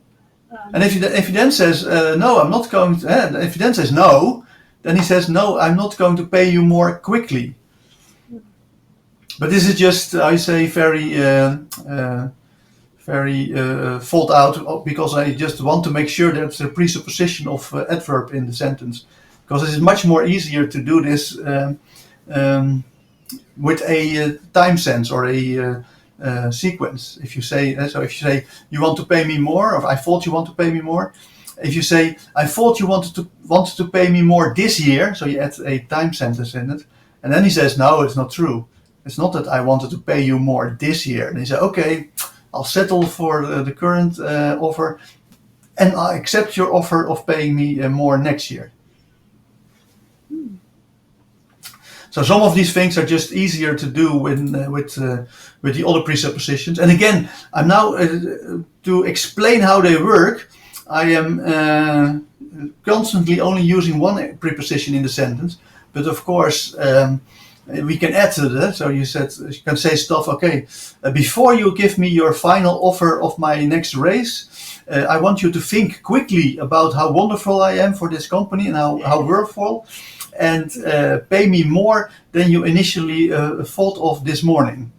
And if he then says, no, I'm not going to, if he then says no, then he says, no, I'm not going to pay you more quickly. But this is just, I say, very thought out, because I just want to make sure that's a presupposition of adverb in the sentence. Because it is much more easier to do this with a time sense or a sequence. If you say, you want to pay me more, or I thought you want to pay me more. If you say, I thought you wanted to pay me more this year, so you add a time sentence in it, and then he says, no, it's not true. It's not that I wanted to pay you more this year. And he said, okay, I'll settle for the current offer, and I accept your offer of paying me more next year. So some of these things are just easier to do with the other presuppositions. And again, I'm now to explain how they work. I am constantly only using one preposition in the sentence, but of course we can add to that. So you can say stuff. Okay, before you give me your final offer of my next raise, I want you to think quickly about how wonderful I am for this company and how worthwhile, and pay me more than you initially thought of this morning.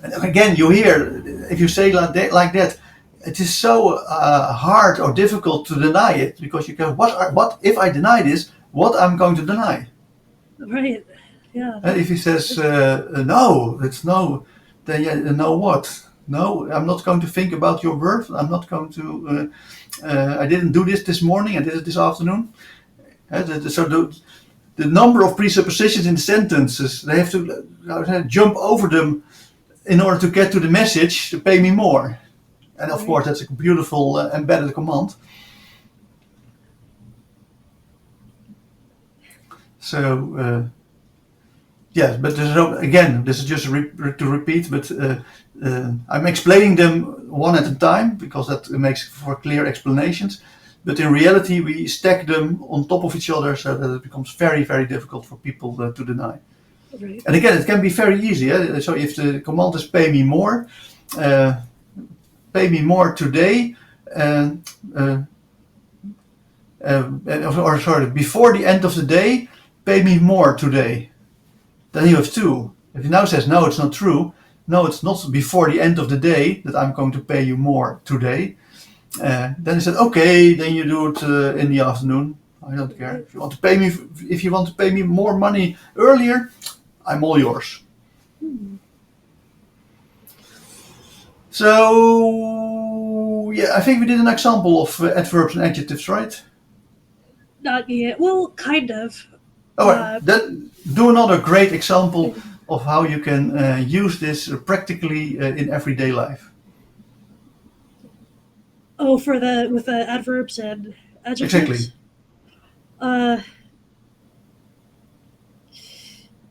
And again, you hear, if you say like that, it is so hard or difficult to deny it, because you go, what if I deny this? What I'm going to deny? Right. Yeah. And if he says no, it's no, then no what? No, I'm not going to think about your worth. I'm not going to. I didn't do this morning. I did it this afternoon. So the number of presuppositions in sentences, they have to jump over them in order to get to the message to pay me more. And of course, that's a beautiful embedded command. So, yes, but again, this is just to repeat, but I'm explaining them one at a time, because that makes for clear explanations. But in reality, we stack them on top of each other, so that it becomes very, very difficult for people to deny. Right. And again, it can be very easy. So if the command is pay me more today, before the end of the day, pay me more today. Then you have two. If he now says, no, it's not true. No, it's not before the end of the day that I'm going to pay you more today. Then he said, okay, then you do it in the afternoon. I don't care. If you want to pay me more money earlier, I'm all yours. So, yeah, I think we did an example of adverbs and adjectives, right? Not yet. Well, kind of. Then do another great example of how you can use this practically in everyday life. Oh, with the adverbs and adjectives? Exactly.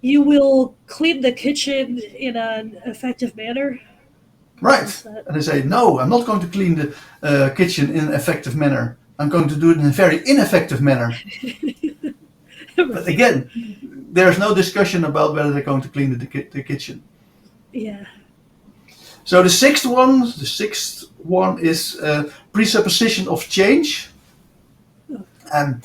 You will clean the kitchen in an effective manner. Right. And they say, no, I'm not going to clean the kitchen in an effective manner. I'm going to do it in a very ineffective manner. But again, there's no discussion about whether they're going to clean the kitchen. Yeah. So the sixth one is presupposition of change. And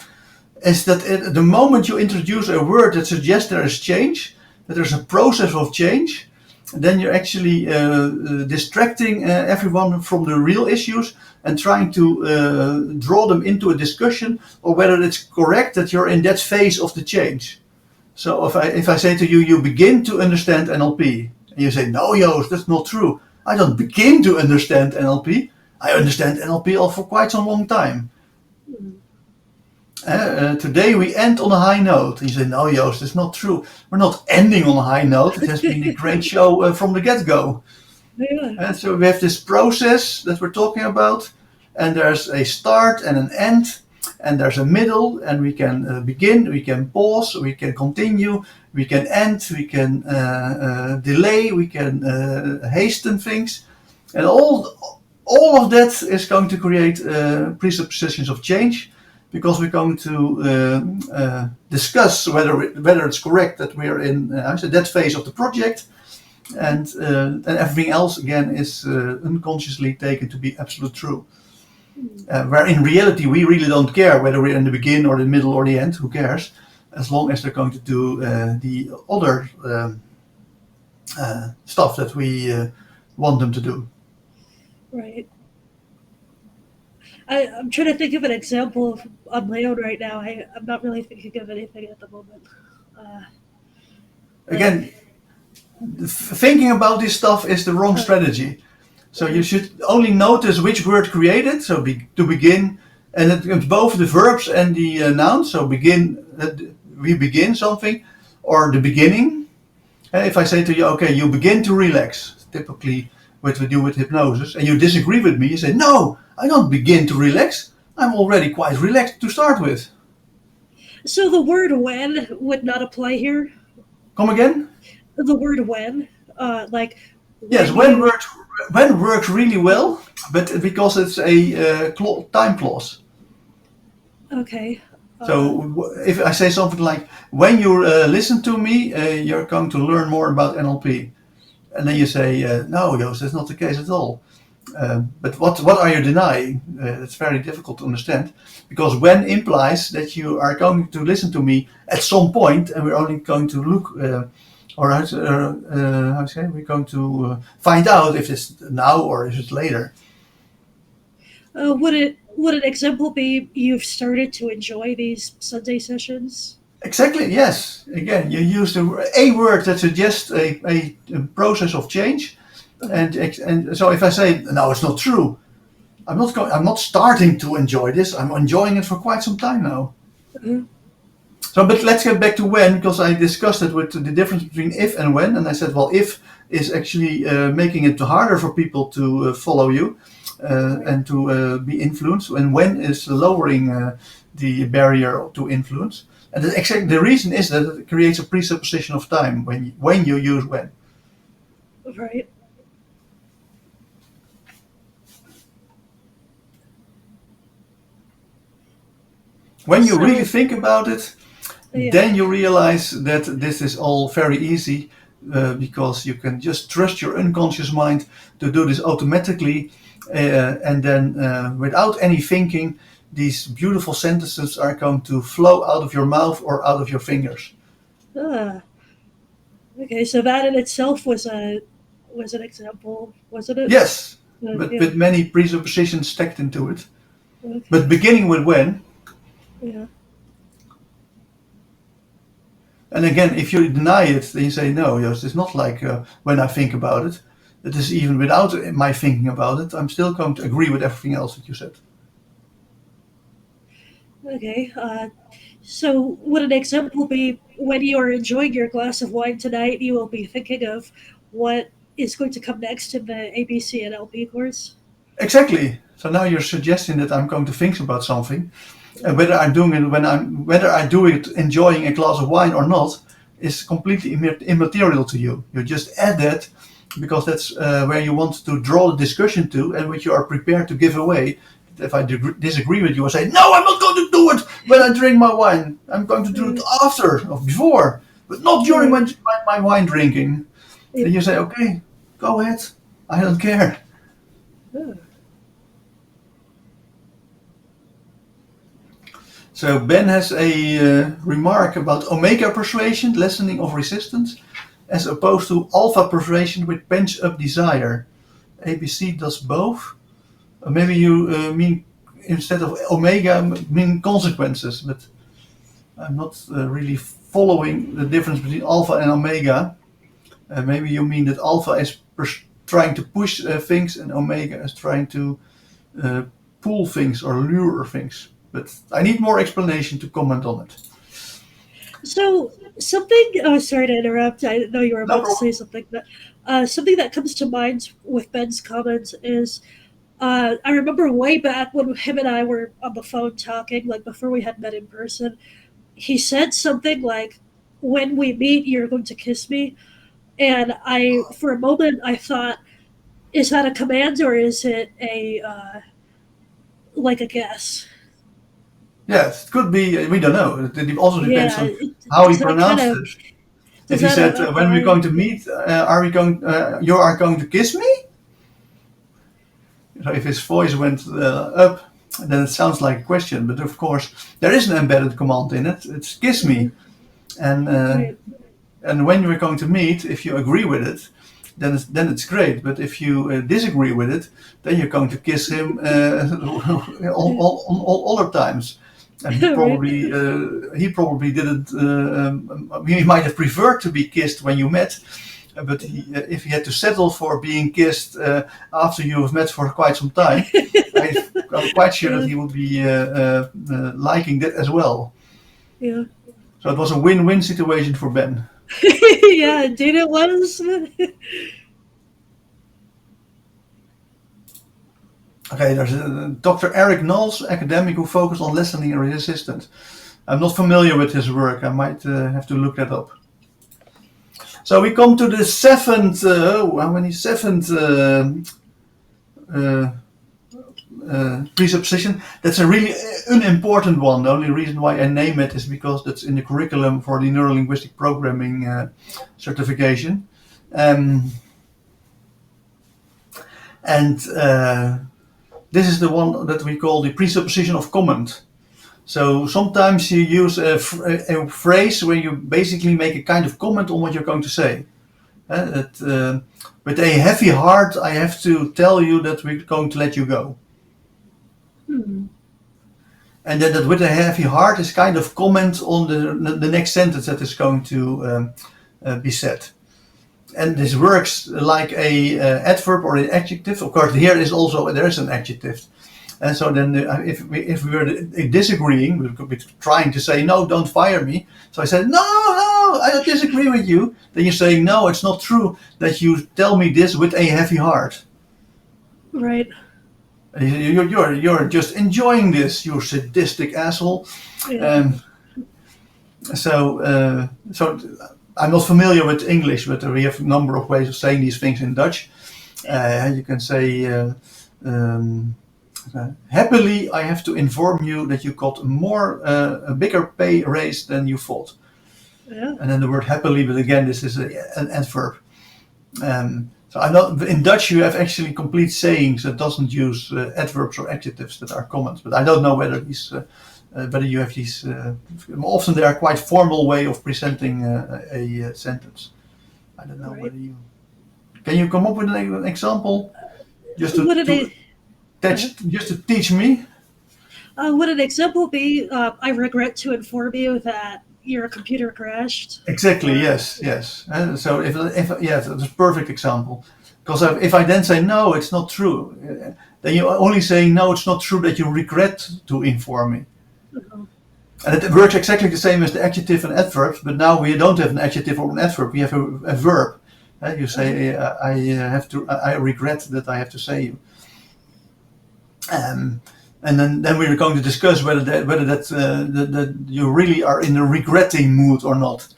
is that at the moment you introduce a word that suggests there is change, that there's a process of change, then you're actually distracting everyone from the real issues and trying to draw them into a discussion or whether it's correct that you're in that phase of the change. So if I say to you, you begin to understand NLP, and you say, no, Joost, that's not true. I don't begin to understand NLP. I understand NLP for quite some long time. Today we end on a high note. And you say, no, Joost, that's not true. We're not ending on a high note. It has been a great show from the get-go. Yeah. And so we have this process that we're talking about, and there's a start and an end, and there's a middle, and we can begin, we can pause, we can continue, we can end, we can delay, we can hasten things, and all of that is going to create presuppositions of change, because we're going to discuss whether it's correct that we're in that phase of the project, and everything else again is unconsciously taken to be absolute true. Where in reality we really don't care whether we're in the beginning or the middle or the end. Who cares? As long as they're going to do the other stuff that we want them to do. Right. I'm trying to think of an example on my own right now. I'm not really thinking of anything at the moment. Again, thinking about this stuff is the wrong strategy. So you should only notice which word created. So to begin, and it's both the verbs and the nouns. So begin, we begin something, or the beginning. If I say to you, okay, you begin to relax, typically what we do with hypnosis, and you disagree with me, you say, no, I don't begin to relax. I'm already quite relaxed to start with. So the word when would not apply here? Come again? The word when? Like. Yes, when works really well, but because it's a time clause. Okay. So if I say something like, when you listen to me, you're going to learn more about NLP. And then you say, no, Joost, that's not the case at all. But what are you denying? It's very difficult to understand, because when implies that you are going to listen to me at some point, and we're only going to look, or how to say, we're going to find out if it's now or if it's later. Would an example be you've started to enjoy these Sunday sessions? Exactly, yes. Again, you use a word that suggests a process of change. And so if I say, no, it's not true, I'm not starting to enjoy this, I'm enjoying it for quite some time now. Mm-hmm. So, but let's get back to when, because I discussed it with the difference between if and when, and I said, well, if is actually making it harder for people to follow you and to be influenced, and when is lowering the barrier to influence. And the reason is that it creates a presupposition of time when you use when. Right. When you really think about it, Yeah. then you realize that this is all very easy, because you can just trust your unconscious mind to do this automatically, and then without any thinking, these beautiful sentences are going to flow out of your mouth or out of your fingers. Okay, so that in itself was an example, wasn't it? Yes, but Yeah. with many presuppositions stacked into it. Okay. But beginning with when. Yeah. And again, if you deny it, then you say, no, Joost, it's not like when I think about it. It is even without my thinking about it, I'm still going to agree with everything else that you said. Okay. So would an example be when you are enjoying your glass of wine tonight, you will be thinking of what is going to come next in the ABC and LP course? Exactly. So now you're suggesting that I'm going to think about something, and whether I'm doing it whether I do it enjoying a glass of wine or not is completely immaterial to you. You just add that because that's where you want to draw the discussion to, and which you are prepared to give away. If I disagree with you, I say, no, I'm not going to do it when I drink my wine. I'm going to do it after or before, but not during my wine drinking. Then you say, okay, go ahead. I don't care. So Ben has a remark about omega persuasion, lessening of resistance, as opposed to alpha persuasion with pent-up desire. ABC does both. Maybe you mean instead of omega mean consequences, but I'm not really following the difference between alpha and omega. Maybe you mean that alpha is trying to push things and omega is trying to pull things or lure things. But I need more explanation to comment on it. So something. Oh, sorry to interrupt. I didn't know you were No about to say problem. something. But something that comes to mind with Ben's comments is I remember way back when him and I were on the phone talking, like before we had met in person. He said something like, "When we meet, you're going to kiss me," and for a moment, I thought, "Is that a command or is it a like a guess?" Yes, it could be. We don't know. It also depends Yeah. on how he Does that kind pronounced of it. If does he that said, "When we're apply? going to meet, are we going? You are going to kiss me?" So if his voice went up, then it sounds like a question. But of course, there is an embedded command in it. It's "kiss Uh, me," and right. when you're going to meet, if you agree with it, then it's great. But if you disagree with it, then you're going to kiss him all other times. And Right. he probably didn't. He might have preferred to be kissed when you met, but if he had to settle for being kissed after you have met for quite some time, I'm quite sure that Yeah. he would be liking that as well. Yeah. So it was a win-win situation for Ben. Yeah. Indeed, it was. Okay, there's Dr. Eric Knowles, academic who focused on listening and resistance. I'm not familiar with his work. I might have to look that up. So we come to the seventh. How many seventh uh, presupposition? That's a really unimportant one. The only reason why I name it is because that's in the curriculum for the neurolinguistic programming certification, um, and this is the one that we call the presupposition of comment. So sometimes you use a phrase where you basically make a kind of comment on what you're going to say. With a heavy heart, I have to tell you that we're going to let you go. Hmm. And then that with a heavy heart is kind of comment on the next sentence that is going to be said. And this works like a adverb or an adjective. Of course, here is also there is an adjective. And so then, if we were disagreeing, we could be trying to say, "No, don't fire me." So I said, "No, no, I disagree with you." Then you're saying, "No, it's not true that you tell me this with a heavy heart. Right. You're just enjoying this, you sadistic asshole." Yeah. Um, so I'm not familiar with English, but we have a number of ways of saying these things in Dutch. You can say. Um, Happily, I have to inform you that you got a bigger pay raise than you thought. Yeah. And then the word happily, but again, this is an adverb. So I know in Dutch you have actually complete sayings that doesn't use adverbs or adjectives that are comments. But I don't know whether whether you have these. Often they are quite formal way of presenting a sentence. I don't know Right. whether you can you come up with an example just Would an just to teach me. would an example be? I regret to inform you that your computer crashed. Exactly. Or Yes. Yes. So if yes, that's a perfect example. Because if I then say no, it's not true, then you're only saying no, it's not true that you regret to inform me, uh, and it works exactly the same as the adjective and adverbs. But now we don't have an adjective or an adverb; we have a verb. You say I have to. I regret that I have to say you. And then we're going to discuss that you really are in a regretting mood or not.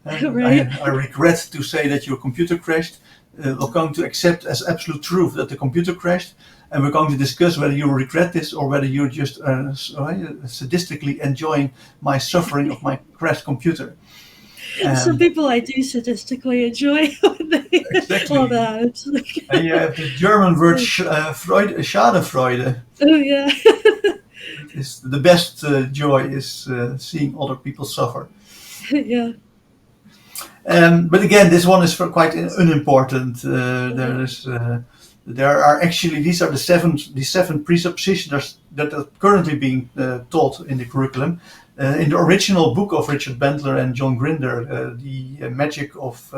right. I regret to say that your computer crashed. We're going to accept as absolute truth that the computer crashed, and we're going to discuss whether you regret this or whether you're just sadistically enjoying my suffering of my crashed computer. Some Um, people I do sadistically enjoy when they all exactly. that. It's like, And you have the German word Freude, Schadenfreude. oh yeah. Is the best joy is seeing other people suffer. Yeah. But again, this one is quite unimportant. Uh, There are actually these are the seven presuppositions that are currently being taught in the curriculum. In the original book of Richard Bandler and John Grinder, the magic of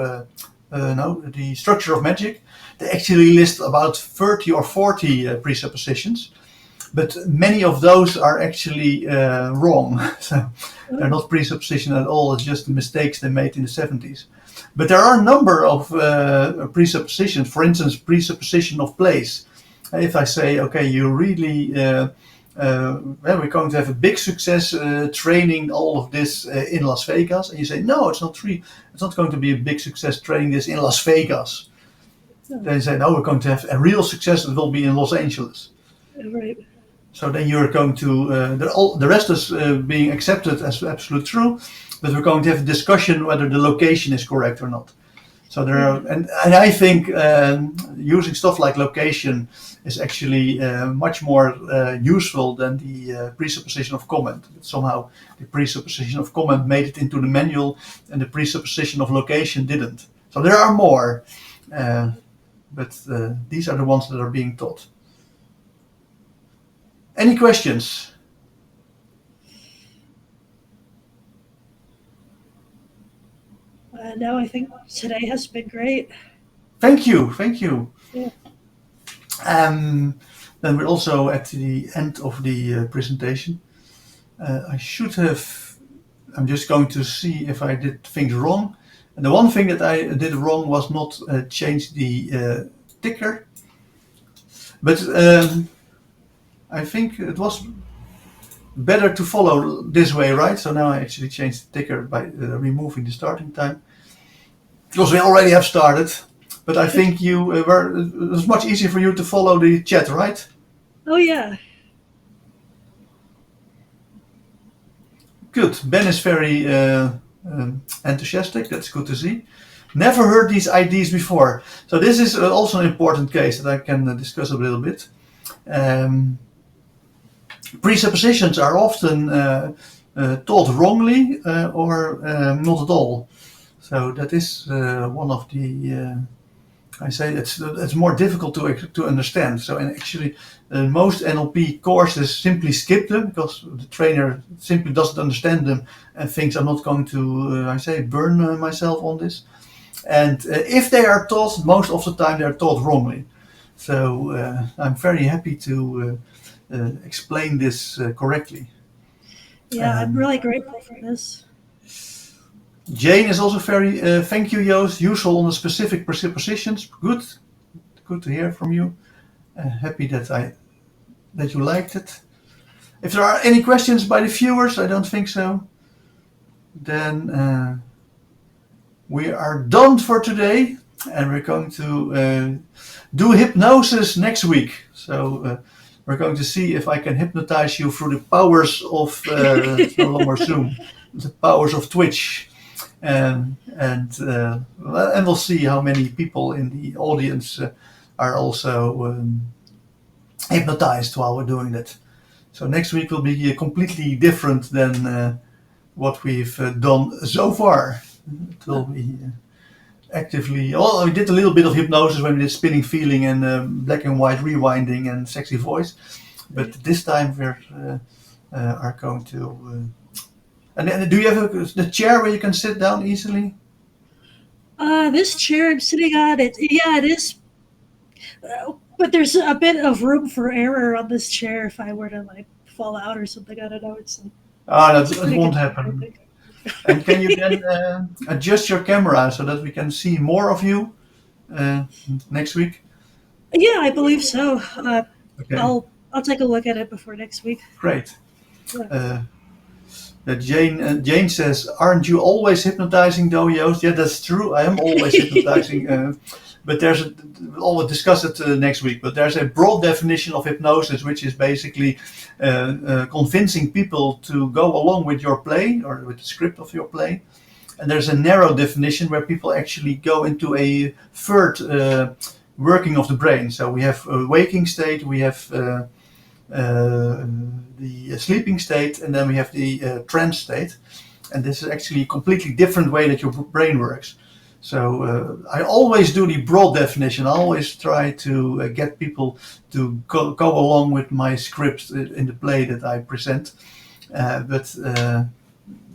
no, the structure of magic, they actually list about 30 or 40 presuppositions. but many of those are actually wrong. So they're not presupposition at all. It's just the mistakes they made in the 70s. But there are a number of presuppositions. For instance, presupposition of place. If I say, okay, you really, well, we're going to have a big success training all of this in Las Vegas, and you say, no, it's not true. It's not going to be a big success training this in Las Vegas. Then you say, no, we're going to have a real success that will be in Los Angeles. Right. So then you're going to, the rest is being accepted as absolute true, but we're going to have a discussion whether the location is correct or not. So there are, and I think using stuff like location is actually much more useful than the presupposition of comment. Somehow the presupposition of comment made it into the manual and the presupposition of location didn't. So there are more, but these are the ones that are being taught. Any questions? No, I think today has been great. Thank you, thank you. Yeah. Then we're also at the end of the presentation. I should have, I'm just going to see if I did things wrong. And the one thing that I did wrong was not change the ticker. But I think it was better to follow this way, right? So now I actually changed the ticker by removing the starting time. Because we already have started. But I think it was much easier for you to follow the chat, right? Oh, yeah. Good. Ben is very enthusiastic. That's good to see. Never heard these ideas before. So this is also an important case that I can discuss a little bit. Presuppositions are often taught wrongly or not at all. So that is one of the, I say it's more difficult to understand. So and actually most NLP courses simply skip them because the trainer simply doesn't understand them and thinks I'm not going to, I say, burn myself on this. And if they are taught, most of the time they are taught wrongly. So I'm very happy to explain this correctly. Yeah, I'm really grateful for this. Jane is also very, thank you, Joost, useful on the specific presuppositions. Good to hear from you. Happy that you liked it. If there are any questions by the viewers, I don't think so, then we are done for today, and we're going to do hypnosis next week. So we're going to see if I can hypnotize you through the powers of no longer Zoom, the powers of Twitch. And we'll see how many people in the audience are also hypnotized while we're doing that. So next week will be completely different than what we've done so far. It will be actively. We did a little bit of hypnosis when we did spinning feeling and black and white rewinding and sexy voice, but this time we are going to. And do you have the chair where you can sit down easily? This chair I'm sitting on, it is, but there's a bit of room for error on this chair if I were to like fall out or something. I don't know. That won't happen. And can you then adjust your camera so that we can see more of you next week? Yeah, I believe so. Okay. I'll take a look at it before next week. Great. Jane says, aren't you always hypnotizing though, Joost? Yeah, that's true. I am always hypnotizing. But we'll discuss it next week. But there's a broad definition of hypnosis, which is basically convincing people to go along with your play or with the script of your play. And there's a narrow definition where people actually go into a third working of the brain. So we have a waking state, we have the sleeping state, and then we have the trance state. And this is actually a completely different way that your brain works. So I always do the broad definition. I always try to get people to go along with my script in the play that I present. But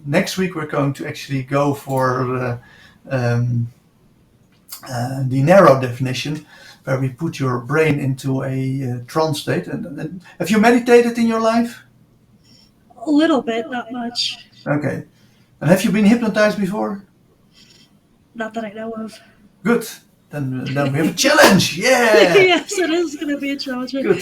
next week we're going to actually go for the narrow definition. where we put your brain into a trance state. And have you meditated in your life? A little bit, not much. Okay. And have you been hypnotized before? Not that I know of. Good. Then we have a challenge. Yeah. Yes, it is going to be a challenge. Good. I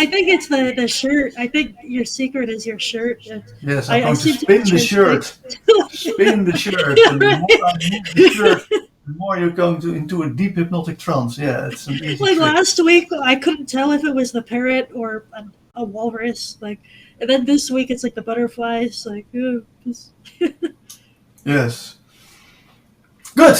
Good. think it's the shirt. I think your secret is your shirt. Yes, I'm I going to seem to be spin the shirt. transfixed. Spin the shirt, and the more I move the shirt, the more you're going into a deep hypnotic trance. Yeah, it's an easy Like trick. last week, I couldn't tell if it was the parrot or a walrus. Like, and then this week it's like the butterflies. Like, Yes. Good.